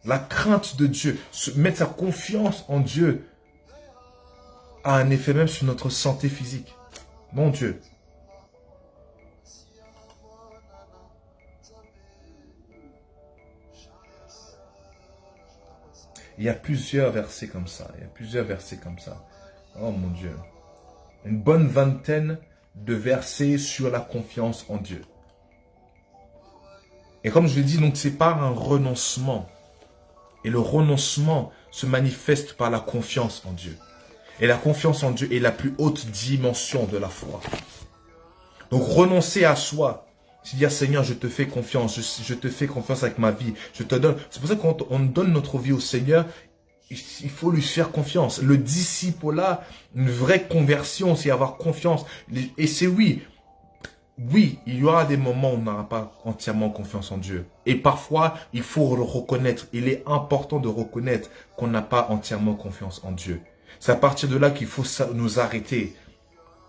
La crainte de Dieu, mettre sa confiance en Dieu a un effet même sur notre santé physique. Mon Dieu. Il y a plusieurs versets comme ça. Oh mon Dieu. Une bonne vingtaine de versets sur la confiance en Dieu. Et comme je l'ai dit, donc c'est par un renoncement. Et le renoncement se manifeste par la confiance en Dieu. Et la confiance en Dieu est la plus haute dimension de la foi. Donc renoncer à soi, c'est dire Seigneur, je te fais confiance, je te fais confiance avec ma vie, je te donne. C'est pour ça que quand on donne notre vie au Seigneur, il faut lui faire confiance. Le disciple-là, une vraie conversion, c'est avoir confiance. Et c'est oui, il y aura des moments où on n'aura pas entièrement confiance en Dieu. Et parfois, il faut le reconnaître. Il est important de reconnaître qu'on n'a pas entièrement confiance en Dieu. C'est à partir de là qu'il faut nous arrêter,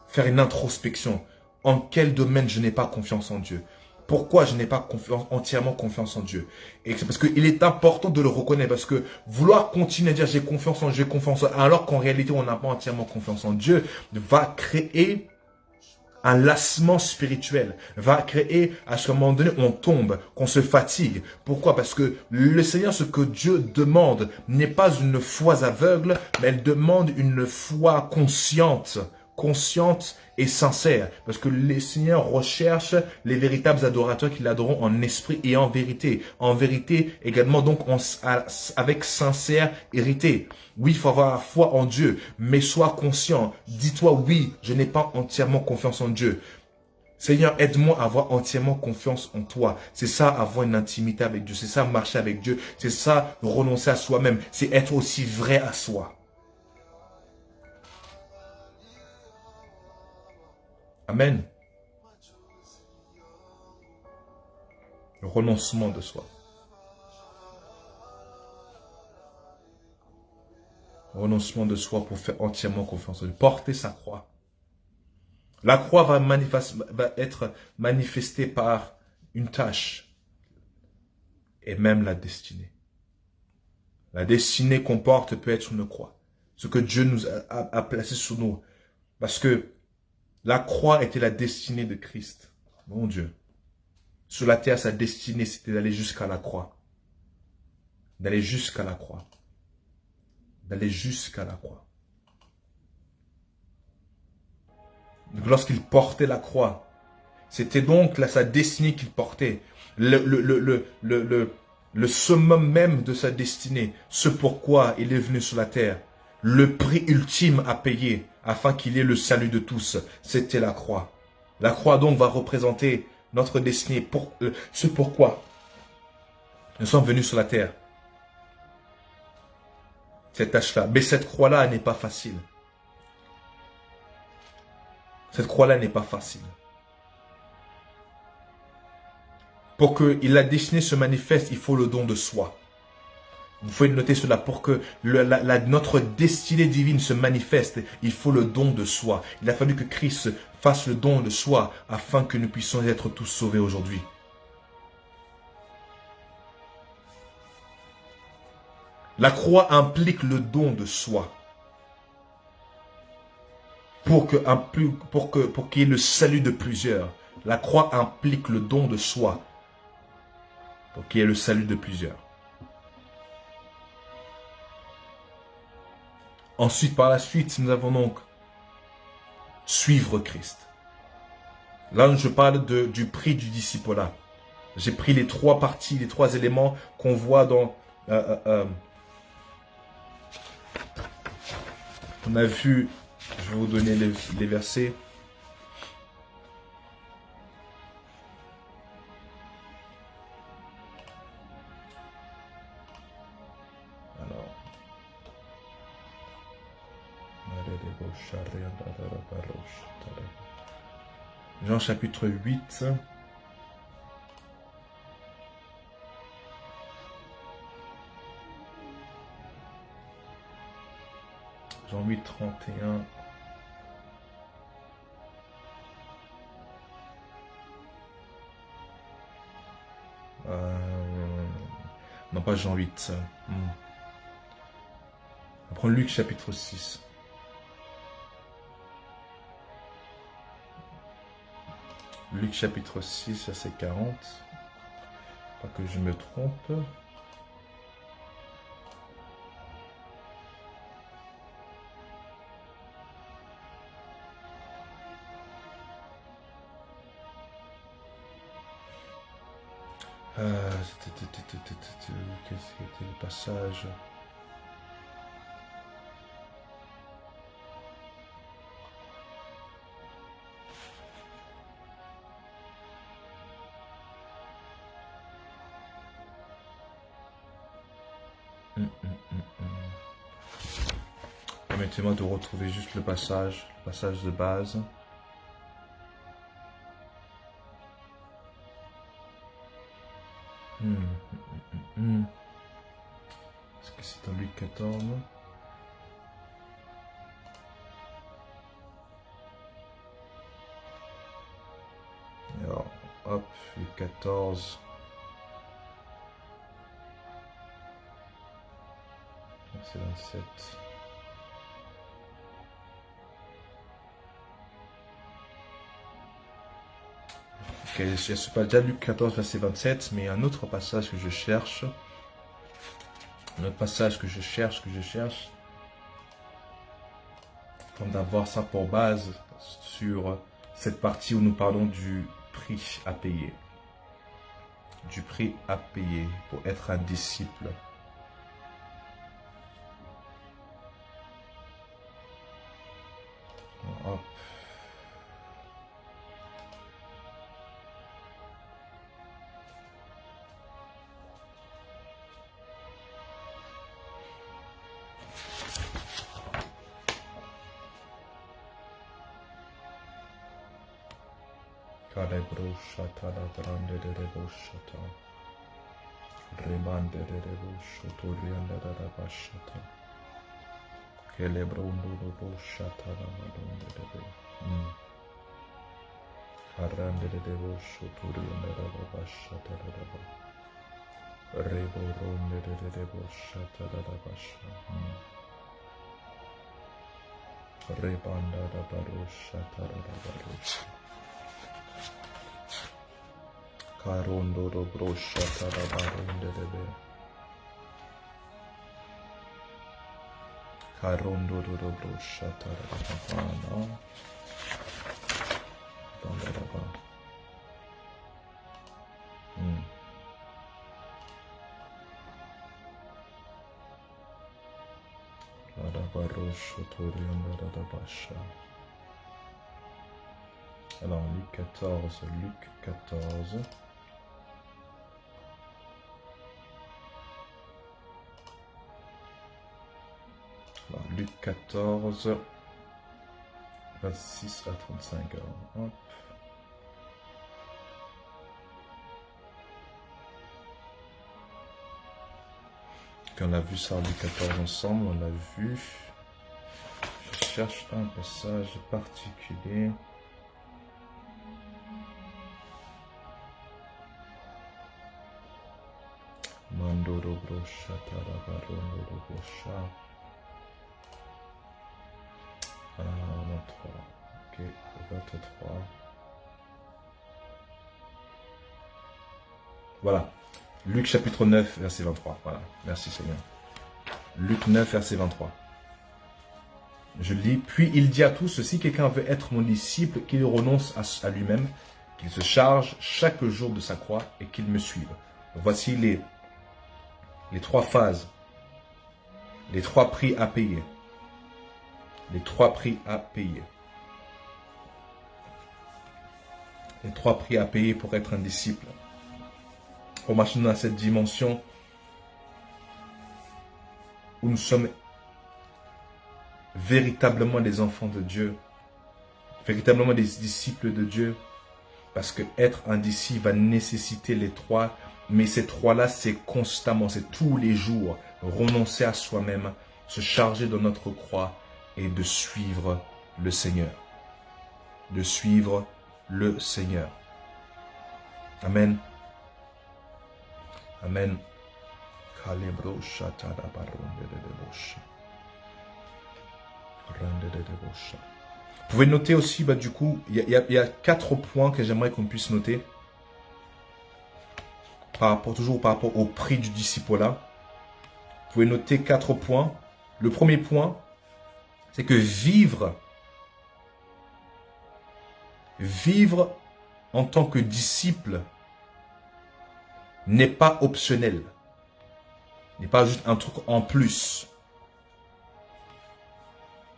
faire une introspection. En quel domaine je n'ai pas confiance en Dieu? Pourquoi je n'ai pas entièrement confiance en Dieu? Et c'est parce qu'il est important de le reconnaître. Parce que vouloir continuer à dire j'ai confiance en Dieu, alors qu'en réalité on n'a pas entièrement confiance en Dieu, va créer un lassement spirituel, va créer à ce moment donné on tombe, qu'on se fatigue. Pourquoi? Parce que le Seigneur, ce que Dieu demande n'est pas une foi aveugle, mais elle demande une foi consciente et sincère. Parce que le Seigneur recherche les véritables adorateurs qui l'adoreront en esprit et en vérité. En vérité également donc avec sincérité. Oui, il faut avoir la foi en Dieu, mais sois conscient. Dis-toi, oui, je n'ai pas entièrement confiance en Dieu. Seigneur, aide-moi à avoir entièrement confiance en toi. C'est ça, avoir une intimité avec Dieu. C'est ça, marcher avec Dieu. C'est ça, renoncer à soi-même. C'est être aussi vrai à soi. Amen. Le renoncement de soi. Renoncement de soi pour faire entièrement confiance en Dieu. Porter sa croix. La croix va être manifestée par une tâche et même la destinée. La destinée qu'on porte peut être une croix. Ce que Dieu nous a placé sur nous. Parce que la croix était la destinée de Christ. Mon Dieu. Sur la terre, sa destinée, c'était d'aller jusqu'à la croix. D'aller jusqu'à la croix. D'aller jusqu'à la croix. Donc, lorsqu'il portait la croix, c'était donc sa destinée qu'il portait. Le summum même de sa destinée. Ce pourquoi il est venu sur la terre. Le prix ultime à payer afin qu'il ait le salut de tous. C'était la croix. La croix donc va représenter notre destinée. Ce pourquoi nous sommes venus sur la terre. Cette tâche-là. Mais cette croix-là n'est pas facile. Cette croix-là n'est pas facile. Pour que la destinée se manifeste, il faut le don de soi. Vous pouvez noter cela. Pour que notre destinée divine se manifeste, il faut le don de soi. Il a fallu que Christ fasse le don de soi afin que nous puissions être tous sauvés aujourd'hui. La croix implique le don de soi. Pour qu'il y ait le salut de plusieurs. La croix implique le don de soi. Pour qu'il y ait le salut de plusieurs. Ensuite, par la suite, nous avons donc suivre Christ. Là, je parle du prix du disciple-là. J'ai pris les 3 parties, les 3 éléments qu'on voit dans... on a vu, je vais vous donner les versets. Jean chapitre 8. Jean 8, 31. Non, pas Jean 8. On va prendre Luc chapitre 6. Luc chapitre 6, verset 40. Pas que je me trompe. Qu'est-ce que c'était le passage? Permettez-moi de retrouver juste le passage de base. Est-ce que c'est en Luc 14? Alors, hop, Luc 14. C'est 27. Ok, je ne suis pas déjà Luc 14, verset 27, mais un autre passage que je cherche. Un autre passage que je cherche. Afin d'avoir ça pour base sur cette partie où nous parlons du prix à payer. Du prix à payer pour être un disciple. Hop. Kalebroshata la grande de reboshata. Rebande de reboshoto rianda da bashata. Kelebrondo reboshata la madonde de be. Karande de reboshoto rianda da bashata da ba. Reboronde de reboshata da bashata. Rebanda da baroshata da barosha. Karondo do broshata da baronde de be. Karondo do broshata da bafana. Banda da ba. Da barosho torianda da basha. Alors Luc 14. Alors, Luc 14, 26 à 35. Hop. On a vu ça en Luc 14 ensemble, on l'a vu. Je cherche un passage particulier. Mandoro brosha tarabarondo do brosha. 23. Ok, 23. Voilà. Luc chapitre 9, verset 23. Voilà. Merci Seigneur. Luc 9, verset 23. Je lis. Puis il dit à tous, si quelqu'un veut être mon disciple, qu'il renonce à lui-même, qu'il se charge chaque jour de sa croix et qu'il me suive. Voici les trois phases, les trois prix à payer. Les trois prix à payer. Les trois prix à payer pour être un disciple. Pour marcher dans cette dimension où nous sommes véritablement des enfants de Dieu, véritablement des disciples de Dieu. Parce que être un disciple va nécessiter les trois, mais ces trois-là, c'est constamment, c'est tous les jours, renoncer à soi-même, se charger de notre croix et de suivre le Seigneur. De suivre le Seigneur. Amen. Amen. Vous pouvez noter aussi, du coup, il y a 4 points que j'aimerais qu'on puisse noter. Toujours par rapport au prix du disciple-là. Vous pouvez noter 4 points. Le premier point, c'est que vivre en tant que disciple n'est pas optionnel. N'est pas juste un truc en plus.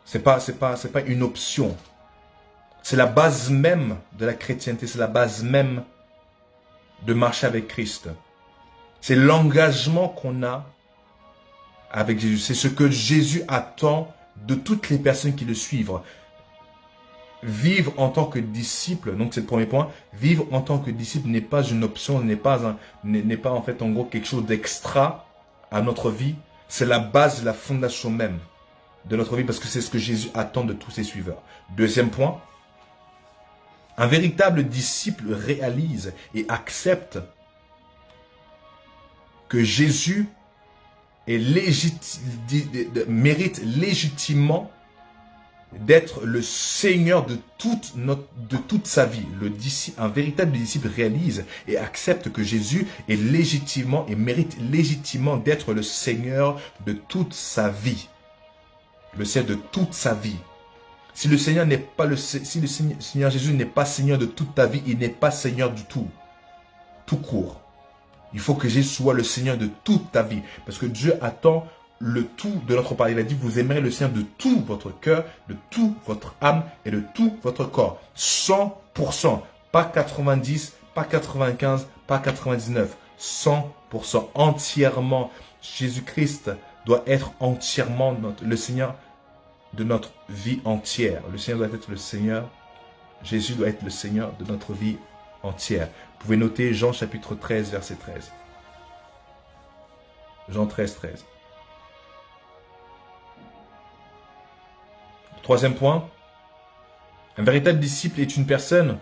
C'est pas une option. C'est la base même de la chrétienté. C'est la base même de marcher avec Christ. C'est l'engagement qu'on a avec Jésus. C'est ce que Jésus attend de toutes les personnes qui le suivent. Vivre en tant que disciple, donc c'est le premier point, vivre en tant que disciple n'est pas une option, n'est pas en fait en gros quelque chose d'extra à notre vie. C'est la base, la fondation même de notre vie parce que c'est ce que Jésus attend de tous ses suiveurs. Deuxième point, un véritable disciple réalise et accepte que Jésus mérite légitimement d'être le Seigneur de toute sa vie. Un véritable disciple réalise et accepte que Jésus est légitimement et mérite légitimement d'être le Seigneur de toute sa vie. Le Seigneur de toute sa vie. Si le Seigneur Seigneur Jésus n'est pas Seigneur de toute ta vie, il n'est pas Seigneur du tout. Tout court. Il faut que Jésus soit le Seigneur de toute ta vie. Parce que Dieu attend le tout de notre part. Il a dit, vous aimerez le Seigneur de tout votre cœur, de toute votre âme et de tout votre corps. 100%. Pas 90, pas 95, pas 99. 100%. Entièrement. Jésus-Christ doit être entièrement le Seigneur de notre vie entière. Le Seigneur doit être le Seigneur. Jésus doit être le Seigneur de notre vie entière. Vous pouvez noter Jean chapitre 13, verset 13. Jean 13, 13. Troisième point. Un véritable disciple est une personne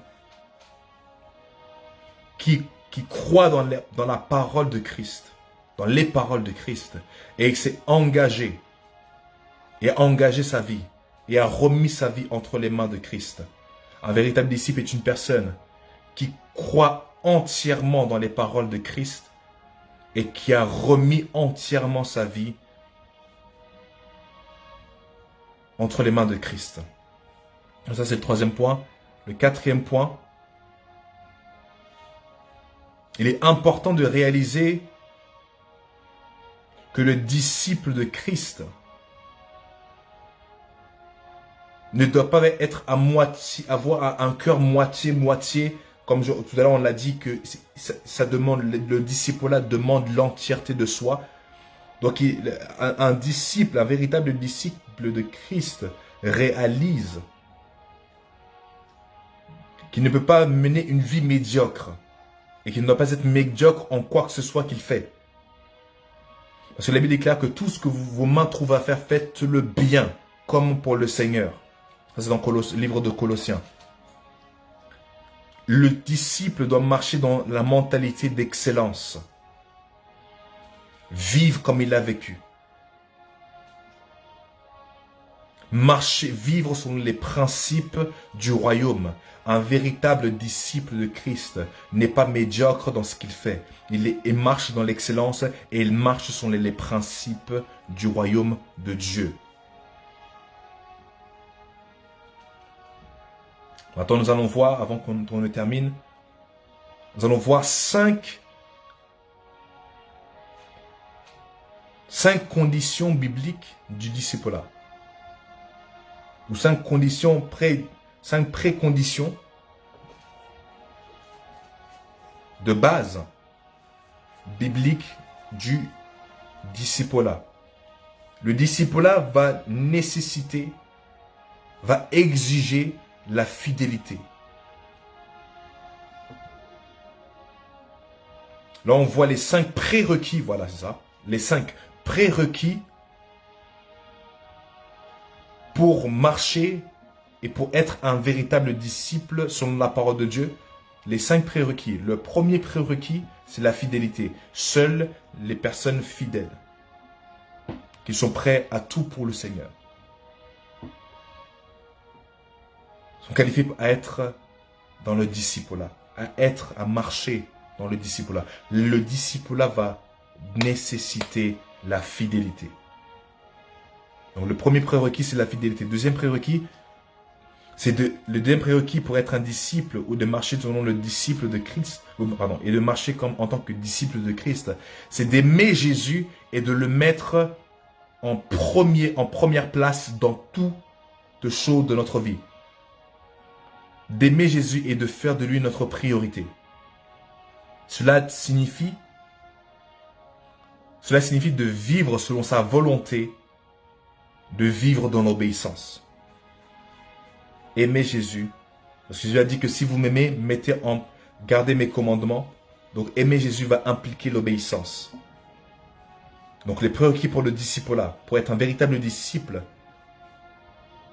qui croit dans la parole de Christ, dans les paroles de Christ, et qui s'est engagé, et a engagé sa vie, et a remis sa vie entre les mains de Christ. Un véritable disciple est une personne qui croit entièrement dans les paroles de Christ et qui a remis entièrement sa vie entre les mains de Christ. Ça, c'est le troisième point. Le quatrième point, il est important de réaliser que le disciple de Christ ne doit pas être à moitié, avoir un cœur moitié-moitié. Comme tout à l'heure on l'a dit que ça demande, le disciple-là demande l'entièreté de soi. Donc un disciple, un véritable disciple de Christ réalise qu'il ne peut pas mener une vie médiocre et qu'il ne doit pas être médiocre en quoi que ce soit qu'il fait. Parce que la Bible déclare que tout ce que vos mains trouvent à faire, faites-le bien, comme pour le Seigneur. Ça, c'est dans le livre de Colossiens. Le disciple doit marcher dans la mentalité d'excellence. Vivre comme il a vécu. Vivre selon les principes du royaume. Un véritable disciple de Christ n'est pas médiocre dans ce qu'il fait. Il marche dans l'excellence et il marche selon les principes du royaume de Dieu. Maintenant, nous allons voir, avant qu'on ne termine, nous allons voir 5 conditions bibliques du disciple-là. Ou 5 préconditions de base biblique du disciple-là. Le disciple-là va nécessiter, va exiger la fidélité. Là, on voit les 5 prérequis, voilà, c'est ça. Les 5 prérequis pour marcher et pour être un véritable disciple selon la parole de Dieu. Les 5 prérequis. Le premier prérequis, c'est la fidélité. Seules les personnes fidèles qui sont prêts à tout pour le Seigneur sont qualifiés à être dans le disciple-là, à marcher dans le disciple-là. Le disciple-là va nécessiter la fidélité. Donc le premier prérequis, c'est la fidélité. Deuxième prérequis, le deuxième prérequis pour être un disciple ou de marcher selon le disciple de Christ, et de marcher en tant que disciple de Christ, c'est d'aimer Jésus et de le mettre en première place dans toutes choses de notre vie. D'aimer Jésus et de faire de lui notre priorité. Cela signifie de vivre selon sa volonté, de vivre dans l'obéissance. Aimer Jésus. Parce que Jésus a dit que si vous m'aimez, gardez mes commandements. Donc aimer Jésus va impliquer l'obéissance. Donc les prérequis pour le disciple-là, pour être un véritable disciple,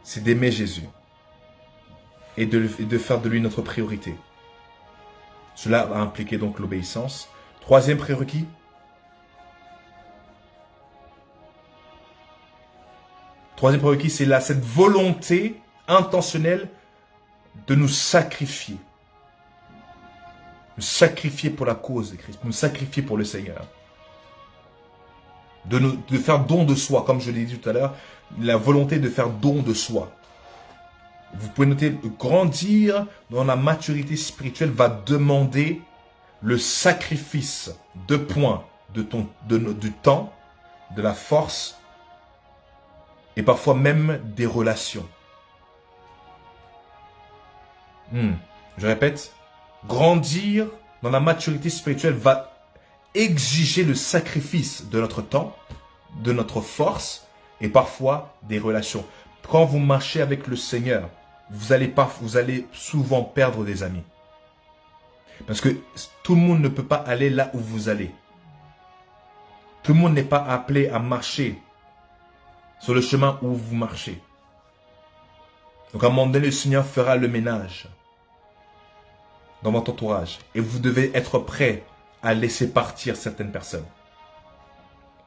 c'est d'aimer Jésus et de faire de lui notre priorité. Cela va impliquer donc l'obéissance. Troisième prérequis. Troisième prérequis, c'est cette volonté intentionnelle de nous sacrifier. Nous sacrifier pour la cause de Christ, nous sacrifier pour le Seigneur. De faire don de soi, comme je l'ai dit tout à l'heure, la volonté de faire don de soi. Vous pouvez noter, grandir dans la maturité spirituelle va demander le sacrifice du temps, de la force et parfois même des relations. Je répète, grandir dans la maturité spirituelle va exiger le sacrifice de notre temps, de notre force et parfois des relations. Quand vous marchez avec le Seigneur, vous allez souvent perdre des amis. Parce que tout le monde ne peut pas aller là où vous allez. Tout le monde n'est pas appelé à marcher sur le chemin où vous marchez. Donc à un moment donné, le Seigneur fera le ménage dans votre entourage. Et vous devez être prêt à laisser partir certaines personnes.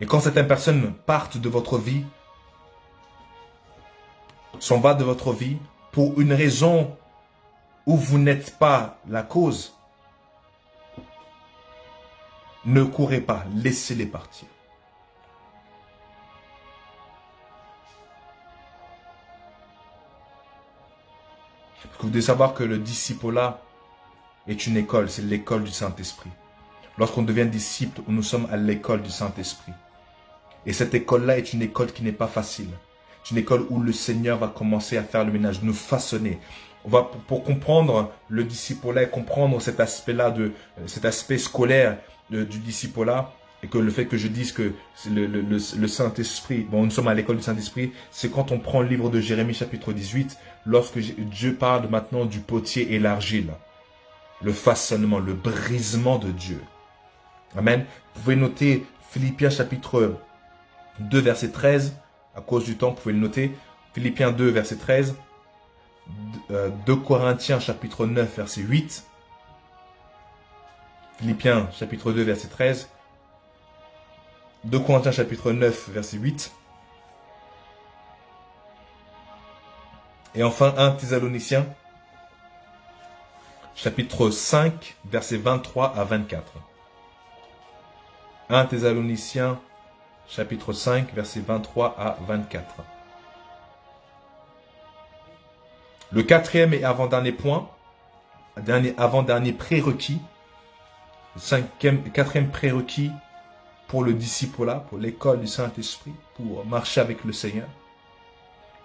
Et quand certaines personnes partent de votre vie, s'en va de votre vie, pour une raison où vous n'êtes pas la cause, ne courez pas, laissez-les partir. Parce que vous devez savoir que le disciple-là est une école, c'est l'école du Saint-Esprit. Lorsqu'on devient disciple, nous sommes à l'école du Saint-Esprit. Et cette école-là est une école qui n'est pas facile. C'est une école où le Seigneur va commencer à faire le ménage, nous façonner. Pour comprendre le disciple-là et comprendre cet aspect-là, cet aspect scolaire du disciple-là, et que le fait que je dise que le Saint-Esprit, nous sommes à l'école du Saint-Esprit, c'est quand on prend le livre de Jérémie chapitre 18, lorsque Dieu parle maintenant du potier et l'argile, le façonnement, le brisement de Dieu. Amen. Vous pouvez noter Philippiens chapitre 2 verset 13, à cause du temps, vous pouvez le noter. Philippiens 2 verset 13, 2 Corinthiens chapitre 9 verset 8, Philippiens chapitre 2 verset 13, 2 Corinthiens chapitre 9 verset 8, et enfin 1 Thessaloniciens chapitre 5 verset 23 à 24. 1 Thessaloniciens chapitre 5 verset 23 à 24. Le quatrième et avant-dernier point, avant-dernier prérequis, le quatrième prérequis pour le disciple-là, pour l'école du Saint-Esprit, pour marcher avec le Seigneur,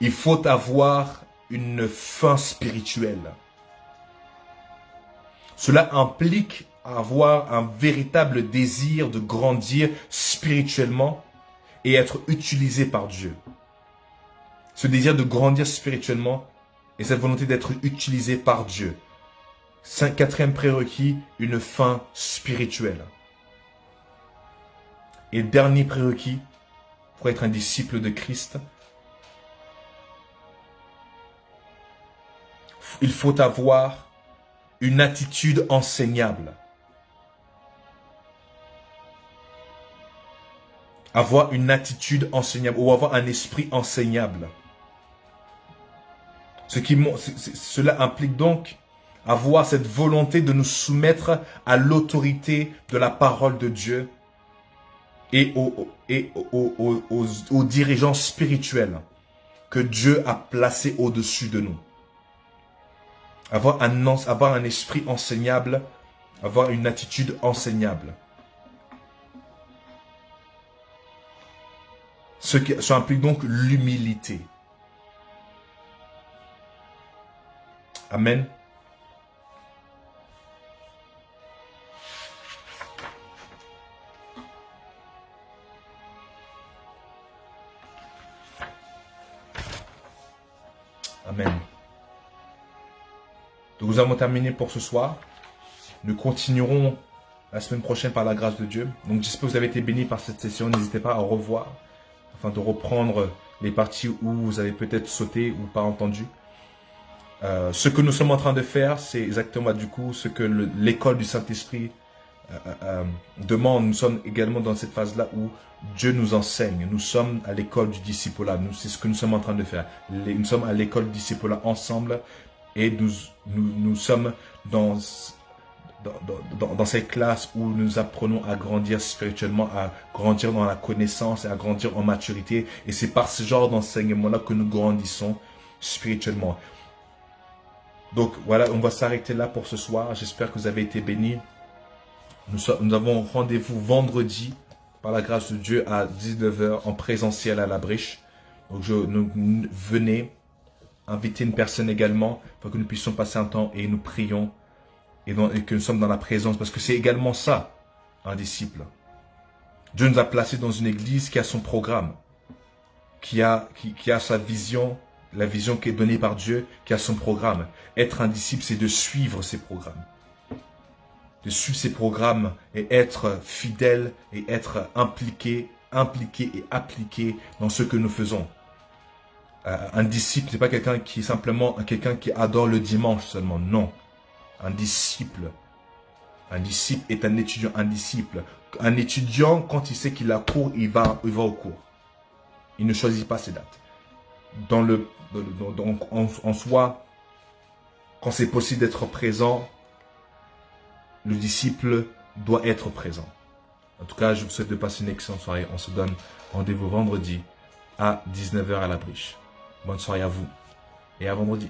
il faut avoir une faim spirituelle. Cela implique avoir un véritable désir de grandir spirituellement et être utilisé par Dieu. Ce désir de grandir spirituellement et cette volonté d'être utilisé par Dieu. Quatrième prérequis, une fin spirituelle. Et dernier prérequis, pour être un disciple de Christ, il faut avoir une attitude enseignable. Avoir une attitude enseignable ou avoir un esprit enseignable. Cela implique donc avoir cette volonté de nous soumettre à l'autorité de la parole de Dieu et aux dirigeants spirituels que Dieu a placés au-dessus de nous. Avoir un esprit enseignable, avoir une attitude enseignable. Ça implique donc l'humilité. Amen. Amen. Donc nous avons terminé pour ce soir. Nous continuerons la semaine prochaine par la grâce de Dieu. Donc j'espère que vous avez été bénis par cette session. N'hésitez pas à revoir afin de reprendre les parties où vous avez peut-être sauté ou pas entendu. Ce que nous sommes en train de faire, c'est exactement du coup ce que l'école du Saint-Esprit demande. Nous sommes également dans cette phase-là où Dieu nous enseigne. Nous sommes à l'école du discipulat. C'est ce que nous sommes en train de faire. Nous sommes à l'école du discipulat ensemble et nous sommes dans cette classe où nous apprenons à grandir spirituellement, à grandir dans la connaissance et à grandir en maturité. Et c'est par ce genre d'enseignement-là que nous grandissons spirituellement. Donc voilà, on va s'arrêter là pour ce soir. J'espère que vous avez été bénis. Nous avons rendez-vous vendredi, par la grâce de Dieu, à 19 h en présentiel à la Briche. Donc venez, invitez une personne également, pour que nous puissions passer un temps et nous prions et que nous sommes dans la présence. Parce que c'est également ça, un disciple. Dieu nous a placés dans une église qui a son programme, qui a sa vision, la vision qui est donnée par Dieu, qui a son programme. Être un disciple, c'est de suivre ses programmes. De suivre ses programmes et être fidèle et être impliqué et appliqué dans ce que nous faisons. Un disciple, ce n'est pas quelqu'un qui est simplement quelqu'un qui adore le dimanche seulement. Non. Un disciple est un étudiant. Un étudiant, quand il sait qu'il a cours, il va au cours. Il ne choisit pas ses dates. En soi, quand c'est possible d'être présent, le disciple doit être présent. En tout cas, je vous souhaite de passer une excellente soirée. On se donne rendez-vous vendredi à 19 h à la Briche. Bonne soirée à vous et à vendredi.